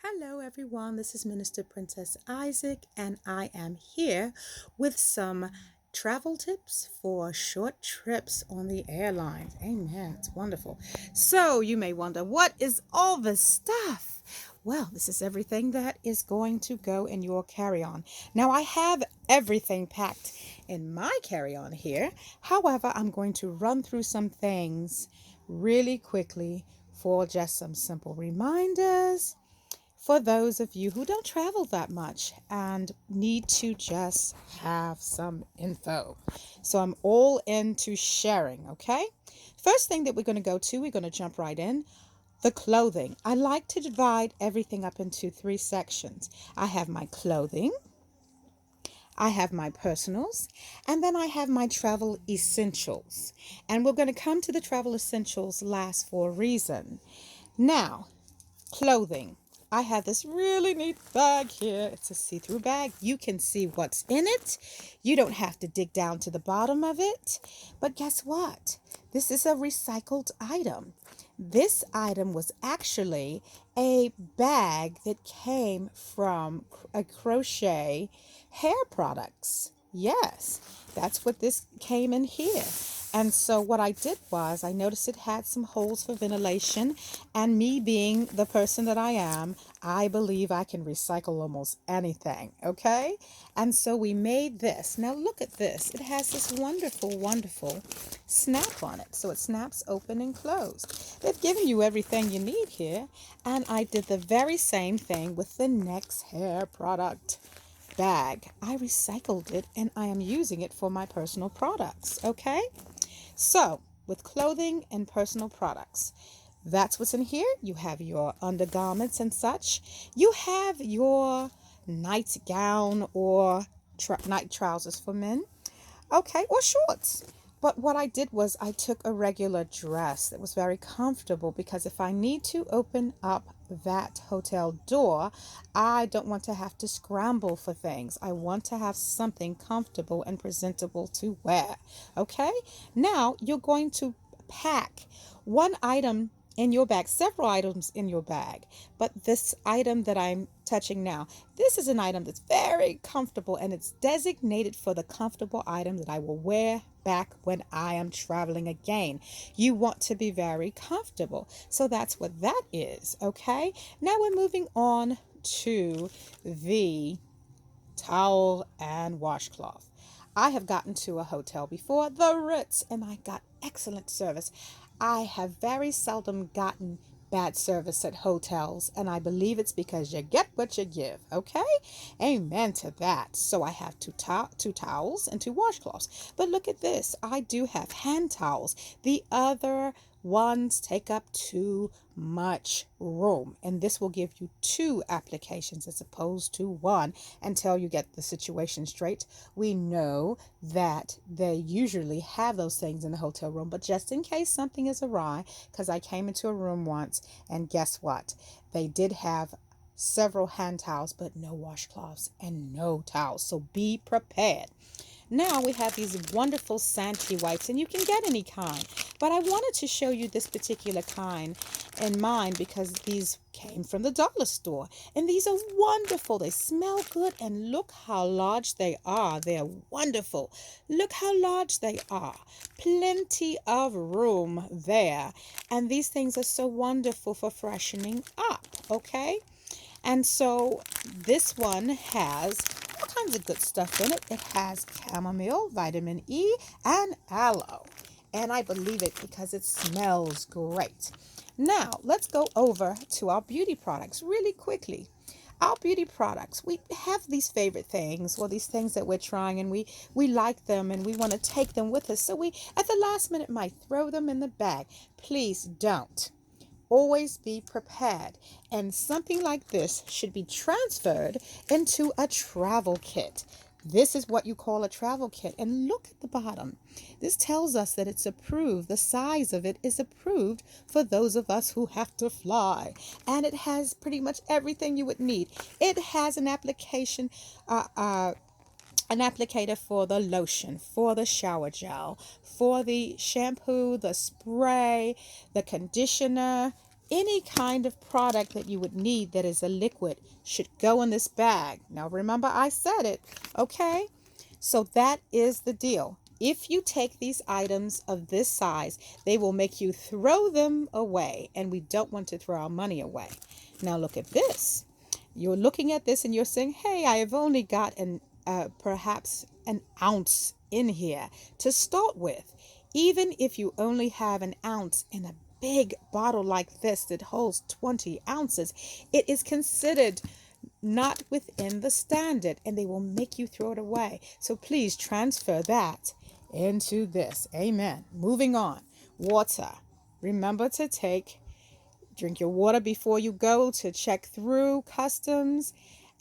Hello, everyone. This is Minister Princess Isaac, and I am here with some travel tips for short trips on the airlines. Amen. It's wonderful. So, you may wonder, what is all this stuff? Well, this is everything that is going to go in your carry on. Now, I have everything packed in my carry on here. However, I'm going to run through some things really quickly for just some simple reminders for those of you who don't travel that much and need to just have some info. So I'm all into sharing, okay? First thing that we're going to jump right in. The clothing. I like to divide everything up into three sections. I have my clothing, I have my personals, and then I have my travel essentials. And we're going to come to the travel essentials last for a reason. Now, clothing. I have this really neat bag here. It's a see-through bag. You can see what's in it. You don't have to dig down to the bottom of it. But guess what? This is a recycled item. This item was actually a bag that came from a crochet hair products. Yes, that's what this came in here. And so what I did was I noticed it had some holes for ventilation, and me being the person that I am, I believe I can recycle almost anything, okay? And so we made this. Now look at this. It has this wonderful, wonderful snap on it. So it snaps open and closed. They've given you everything you need here, and I did the very same thing with the Next hair product bag. I recycled it and I am using it for my personal products, okay? So, with clothing and personal products, that's what's in here. You have your undergarments and such. You have your nightgown or night trousers for men, okay, or shorts. But what I did was I took a regular dress that was very comfortable because if I need to open up that hotel door, I don't want to have to scramble for things. I want to have something comfortable and presentable to wear. Okay? Now you're going to pack one item in your bag, several items in your bag. But this item that I'm touching now, this is an item that's very comfortable and it's designated for the comfortable item that I will wear back when I am traveling again. You want to be very comfortable. So that's what that is, okay? Now we're moving on to the towel and washcloth. I have gotten to a hotel before, the Ritz, and I got excellent service. I have very seldom gotten bad service at hotels, and I believe it's because you get what you give, okay? Amen to that. So I have two towels and two washcloths. But look at this. I do have hand towels. The other ones take up too much room, and this will give you two applications as opposed to one until you get the situation straight. We know that they usually have those things in the hotel room, but just in case something is awry, because I came into a room once and guess what? They did have several hand towels, but no washcloths and no towels. So be prepared. Now we have these wonderful Santee wipes, and you can get any kind. But I wanted to show you this particular kind in mine because these came from the dollar store. And these are wonderful. They smell good, and look how large they are. They're wonderful. Look how large they are. Plenty of room there. And these things are so wonderful for freshening up, okay? And so this one has all kinds of good stuff in it. It has chamomile, vitamin E, and aloe. And I believe it because it smells great. Now, let's go over to our beauty products really quickly. Our beauty products, we have these favorite things, well, these things that we're trying and we like them and we want to take them with us. So we, at the last minute, might throw them in the bag. Please don't. Always be prepared. And something like this should be transferred into a travel kit. This is what you call a travel kit. And look at the bottom. This tells us that it's approved. The size of it is approved for those of us who have to fly. And it has pretty much everything you would need. It has an applicator for the lotion, for the shower gel, for the shampoo, the spray, the conditioner, any kind of product that you would need that is a liquid should go in this bag. Now, remember, I said it, okay? So that is the deal. If you take these items of this size, they will make you throw them away, and we don't want to throw our money away. Now, look at this. You're looking at this and you're saying, hey, I have only got perhaps an ounce in here to start with. Even if you only have an ounce in a big bottle like this that holds 20 ounces, it is considered not within the standard and they will make you throw it away. So please transfer that into this. Amen. Moving on. Water. Remember to drink your water before you go to check through customs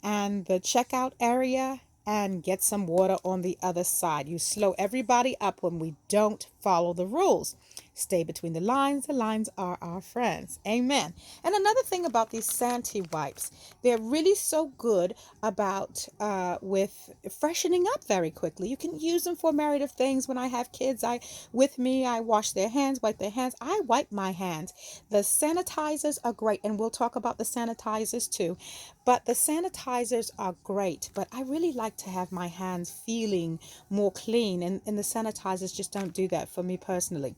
and the checkout area, and get some water on the other side. You slow everybody up when we don't follow the rules. Stay between the lines. The lines are our friends. Amen. And another thing about these Santee wipes, they're really so good about with freshening up very quickly. You can use them for a myriad of things. When I have kids I wash their hands, wipe their hands. I wipe my hands. The sanitizers are great, and we'll talk about the sanitizers too. But the sanitizers are great, but I really like to have my hands feeling more clean, and the sanitizers just don't do that for me personally.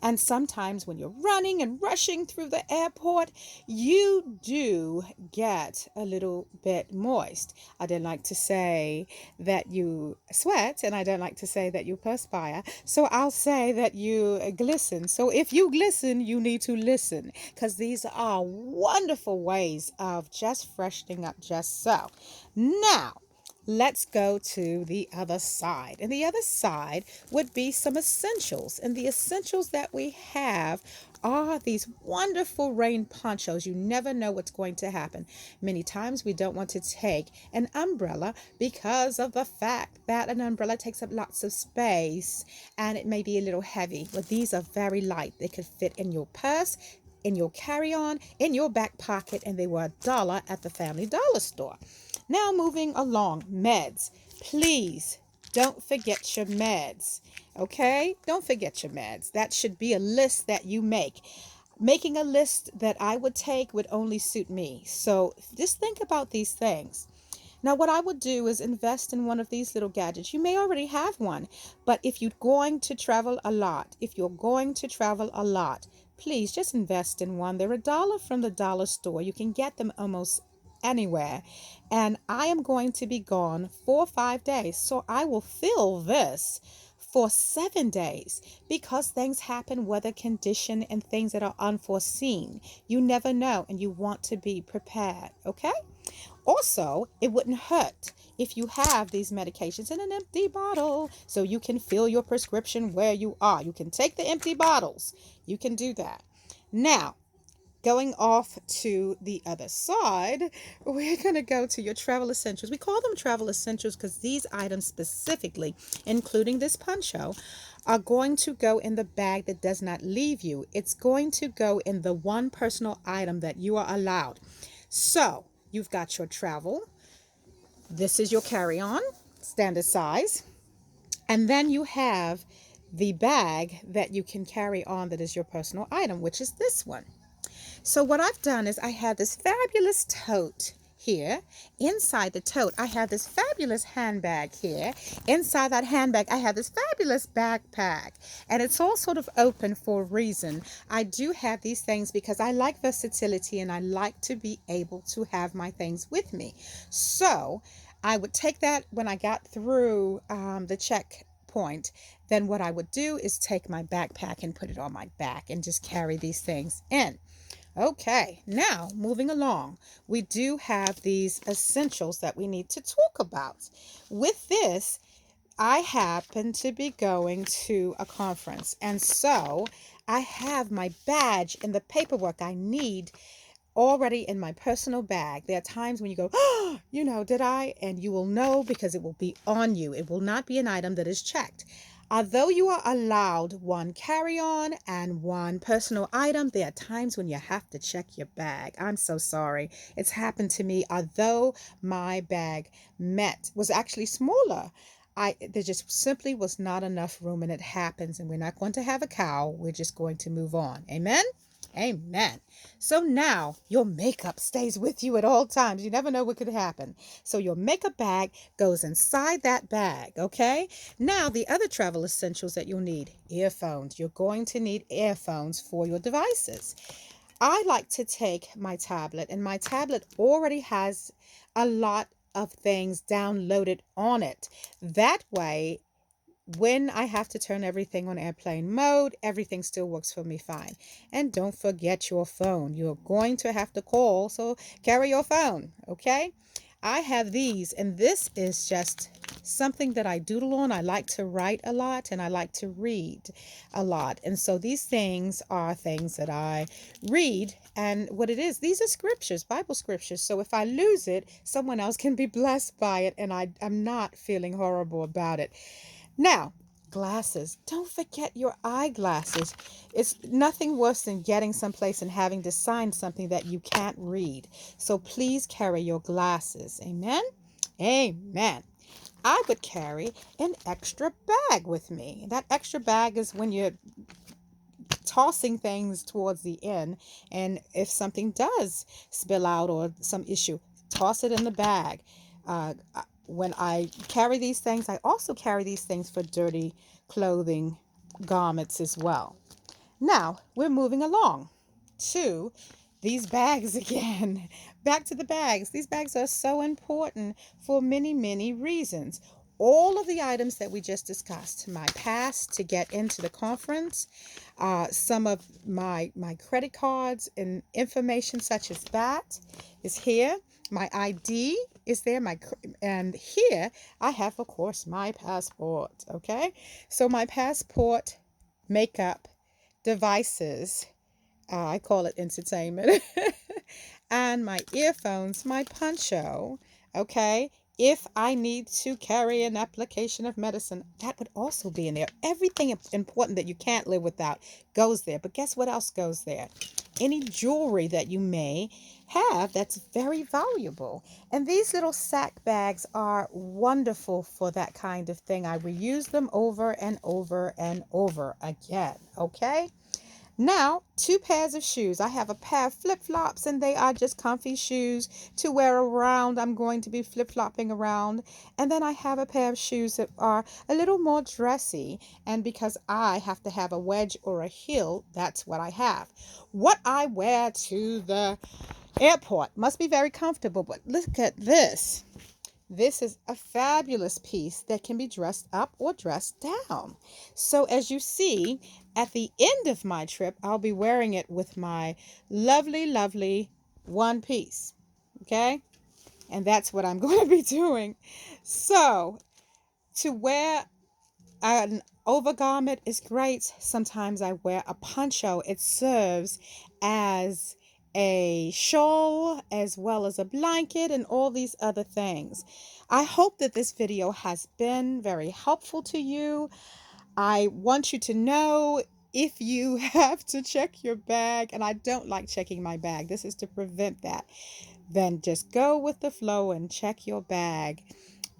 And sometimes when you're running and rushing through the airport, you do get a little bit moist. I don't like to say that you sweat, and I don't like to say that you perspire. So I'll say that you glisten. So if you glisten, you need to listen, because these are wonderful ways of just freshening up just so. Now, let's go to the other side. And the other side would be some essentials. And the essentials that we have are these wonderful rain ponchos. You never know what's going to happen. Many times we don't want to take an umbrella because of the fact that an umbrella takes up lots of space and it may be a little heavy. But these are very light. They could fit in your purse, in your carry-on, in your back pocket, and they were $1 at the Family Dollar store. Now, moving along, meds. Please don't forget your meds. Okay? Don't forget your meds. That should be a list that you make. Making a list that I would take would only suit me. So just think about these things. Now, what I would do is invest in one of these little gadgets. You may already have one, but if you're going to travel a lot, please just invest in one. They're $1 from the dollar store. You can get them almost anywhere. And I am going to be gone 4 or 5 days. So I will fill this for 7 days, because things happen, weather condition, and things that are unforeseen. You never know, and you want to be prepared. Okay? Also, it wouldn't hurt if you have these medications in an empty bottle, so you can fill your prescription where you are. You can take the empty bottles. You can do that. Now, going off to the other side, we're going to go to your travel essentials. We call them travel essentials because these items specifically, including this poncho, are going to go in the bag that does not leave you. It's going to go in the one personal item that you are allowed. So, you've got your travel. This is your carry-on, standard size. And then you have the bag that you can carry on that is your personal item, which is this one. So what I've done is I have this fabulous tote here. Inside the tote, I have this fabulous handbag here. Inside that handbag, I have this fabulous backpack. And it's all sort of open for a reason. I do have these things because I like versatility and I like to be able to have my things with me. So I would take that when I got through the checkpoint. Then what I would do is take my backpack and put it on my back and just carry these things in. Okay, now moving along, we do have these essentials that we need to talk about. With this, I happen to be going to a conference, and so I have my badge and the paperwork I need already in my personal bag. There are times when you go, oh, did I? And you will know because it will be on you. It will not be an item that is checked. Although you are allowed one carry-on and one personal item, there are times when you have to check your bag. I'm so sorry. It's happened to me. Although my bag was actually smaller, there just simply was not enough room, and it happens, and we're not going to have a cow. We're just going to move on. Amen? Amen. So now your makeup stays with you at all times. You never know what could happen. So your makeup bag goes inside that bag, okay? Now the other travel essentials that you'll need: earphones. You're going to need earphones for your devices. I like to take my tablet, and my tablet already has a lot of things downloaded on it. That way, when I have to turn everything on airplane mode, everything still works for me fine. And don't forget your phone. You're going to have to call, so carry your phone, okay? I have these, and this is just something that I doodle on. I like to write a lot and I like to read a lot. And so these things are things that I read. And what it is, these are scriptures, Bible scriptures. So if I lose it, someone else can be blessed by it, and I'm not feeling horrible about it. Now, glasses. Don't forget your eyeglasses. It's nothing worse than getting someplace and having to sign something that you can't read. So please carry your glasses. Amen? Amen. I would carry an extra bag with me. That extra bag is when you're tossing things towards the end, and if something does spill out or some issue, toss it in the bag. When I carry these things, I also carry these things for dirty clothing, garments as well. Now we're moving along to these bags again. Back to the bags. These bags are so important for many, many reasons. All of the items that we just discussed: my pass to get into the conference, some of my credit cards and information such as that is here. My ID is there. And here I have, of course, my passport. Okay, so my passport, makeup, devices. I call it entertainment. And my earphones, my poncho. Okay. If I need to carry an application of medicine, that would also be in there. Everything important that you can't live without goes there. But guess what else goes there? Any jewelry that you may have that's very valuable. And these little sack bags are wonderful for that kind of thing. I reuse them over and over and over again. Okay. Now, two pairs of shoes. I have a pair of flip-flops, and they are just comfy shoes to wear around. I'm going to be flip-flopping around. And then I have a pair of shoes that are a little more dressy. And because I have to have a wedge or a heel, that's what I have. What I wear to the airport must be very comfortable, but look at this. This is a fabulous piece that can be dressed up or dressed down. So as you see, at the end of my trip, I'll be wearing it with my lovely, lovely one piece. Okay? And that's what I'm going to be doing. So to wear an overgarment is great. Sometimes I wear a poncho. It serves as a shawl as well as a blanket and all these other things. I hope that this video has been very helpful to you. I want you to know, if you have to check your bag, and I don't like checking my bag, this is to prevent that, then just go with the flow and check your bag.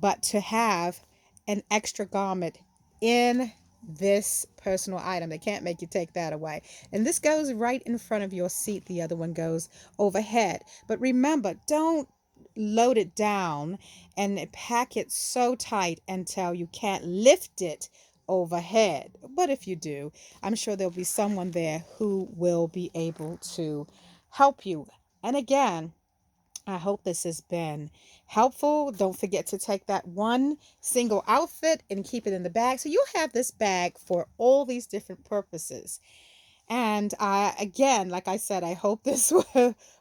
But to have an extra garment in this personal item, they can't make you take that away. And this goes right in front of your seat. The other one goes overhead. But remember, don't load it down and pack it so tight until you can't lift it overhead. But if you do, I'm sure there'll be someone there who will be able to help you. And again, I hope this has been helpful. Don't forget to take that one single outfit and keep it in the bag. So you'll have this bag for all these different purposes. And again, like I said, I hope this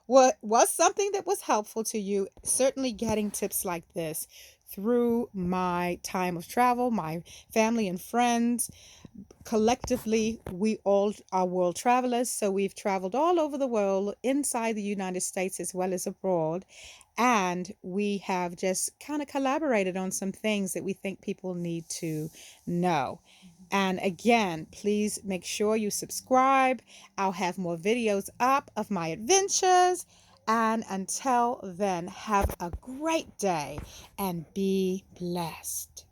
was something that was helpful to you. Certainly getting tips like this through my time of travel, my family and friends. Collectively, we all are world travelers, so we've traveled all over the world, inside the United States as well as abroad, and we have just kind of collaborated on some things that we think people need to know. And again, please make sure you subscribe. I'll have more videos up of my adventures. And until then, have a great day and be blessed.